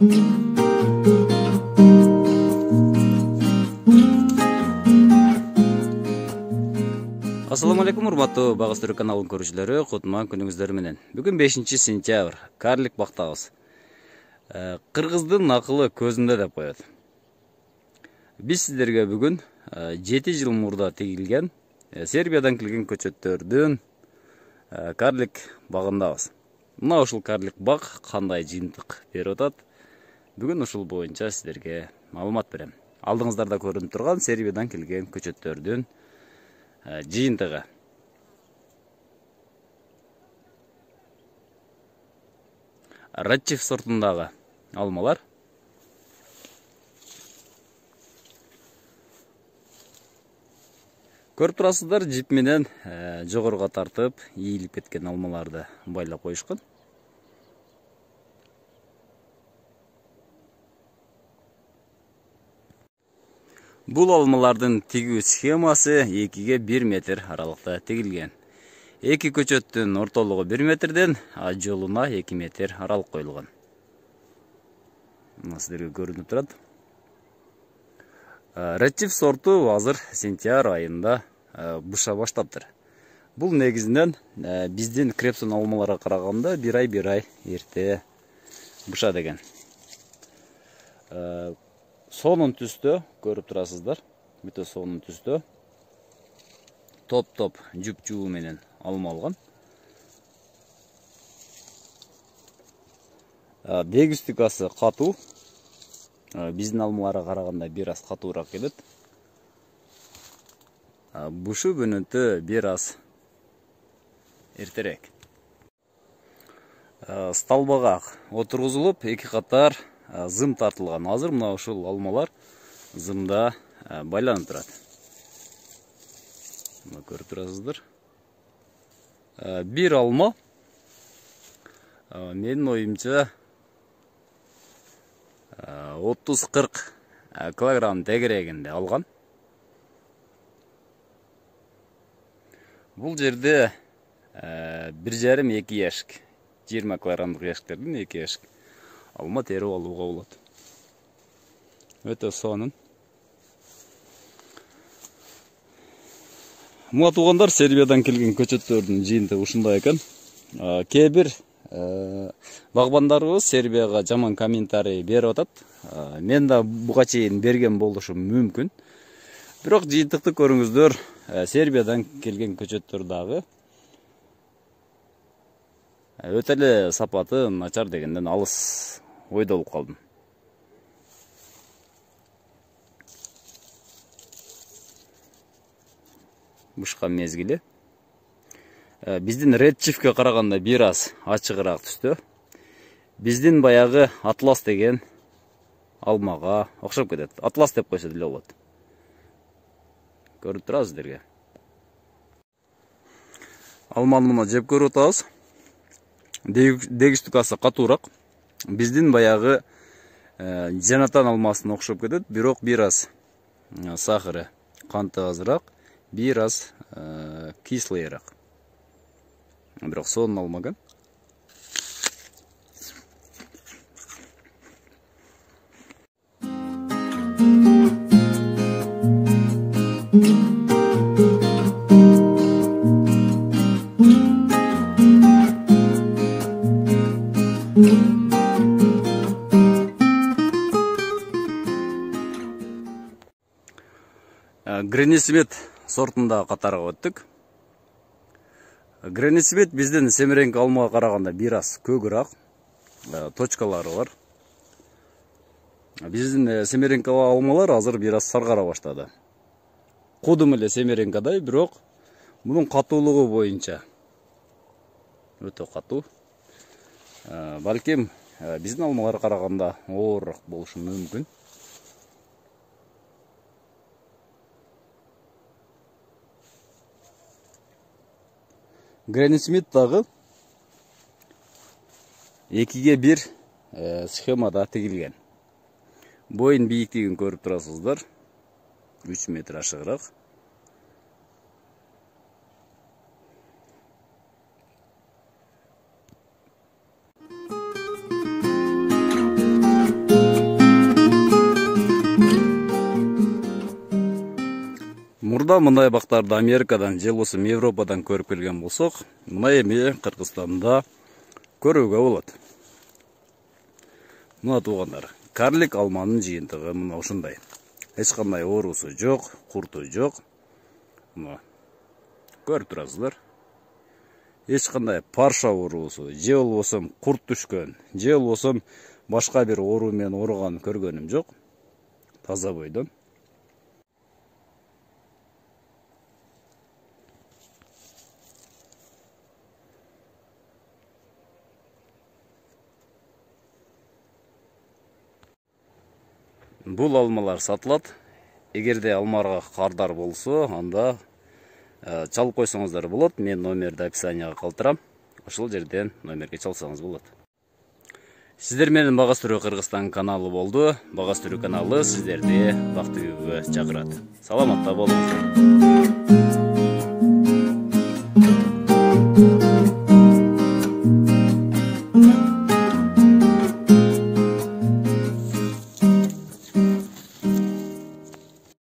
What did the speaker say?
Assalamu alaikum, урматтуу Багыс Түрк каналынын көрүүчүлөрү, кутман күнүңүздөр менен. Бүгүн 5-сентябрь, карлик бактабыз. Кыргыздын акылы көзүндө деп коет. Биз сиздерге бүгүн 7 жыл мурда тигилген Сербиядан келген көчөттөрдүн карлик багындабыз. Мына ушул карлик баг кандай жыйынтык берип атат? Бүгүн ушул боюнча сиздерге маалымат берем. Алдыңыздарда көрүнүп турган Сербиядан келген көчөттөрдүн жыйынтыгы. Радчев сортундагы алмалар. Көрүп турасыздар, жип менен жогоруга тартып, ийилип кеткен алмаларды байлап коюшкан. Бул алмалардын тигүү схемасы 2-ге 1 метр аралыкта тигилген. Эки көчөттүн ортолугу 1 метрден, а жолуна 2 метр аралык коюлган. Мына сиздерге көрүнүп турат. Радчев сорту азыр сентябрь айында быша баштаптыр. Бул негизинен биздин крепсон алмаларга караганда 1 ай эрте быша деген. Сонун түстө көрүп турасыздар. Бүтө сонун түстө. Топ-топ жуп-жуу менен алма алган. Дегустикасы катуу. Биздин алмаларга караганда бир аз катуураак келет. Бушу бөнөтү бир аз эртерээк. Сталбага отургузулуп, эки катар зым тартылган. Азыр мына ушул алмалар зымда байланып турат. Мына көрүп турасыздар. Бир алма менин оюмча 30-40 килограмм тегерегинде алган. Бул жерде 1,5-2 яшик, 20 килограммдык яшиктердин 2 яшик алма терип алууга болот. Өтө сонун. Мына туугандар, Сербиядан келген көчөттөрдүн жыйынтыгы ушундай экен. Кээ бир багбандарыбыз Сербияга жаман комментарий берип атат. Мен да буга чейин берген болушум мүмкүн. Бирок жыйынтыкты көрүңүздөр, Сербиядан келген көчөттөр дагы өтө эле сапаты начар дегенден алыс ойдо болуп калдым. Бышкан мезгили. Биздин Радчевке караганда бир аз ачыгыраак түстө. Биздин баягы Атлас деген алмага окшоп кетет. Атлас деп койсо деле болот. Көрүп турасыздарга. Алманы мына жеп көрүп атабыз. Дегустикасы катуураак. Биздин баягы Жанатан алмасына окшоп кетет, бирок бир аз сахары канты азыраак, бир аз кислыйраак. Бирок сонун алма экен. Гренисмет сортунда катарга өттүк. Гренисмет биздин семереңки алмага караганда бир аз көгүраак, точкалары бар. Биздин семереңки алмалар азыр бир аз саргара баштады. Кудум эле семереңкадай, бирок мунун катуулугу боюнча өтө катуу. Балким биздин алмаларга караганда оорураак болушу мүмкүн. Гренисмет дагы 2-ге 1 схемада тигилген. Боюн бийиктигин көрүп турасыздар. 3 метр ашыгыраак. Учурда мындай бактарды Америкадан же болбосо Европадан көрүп келген болсок, мына эми Кыргызстанда көрүүгө болот. Мына туугандар, карлик алманын жыйынтыгы мына ушундай. Эч кандай оорусу жок, курту жок. Мына көрүп турасыздар. Эч кандай парша оорусу, же болбосо курт түшкөн, же болбосо башка бир оору менен ооруган көргөнүм жок. Таза бойдон. Бул алмалар сатылат. Эгерде алмарга кардар болсо, анда чалып койсоңуздар болот. Мен номерди описанияга калтырам. Ошол жерден номерге чалсаңыз болот. Сиздер менен Багас Түрүү Кыргызстан каналы болду. Багас Түрүү каналы сиздерди бактылуу чакырат. Саламатта болуңуздар.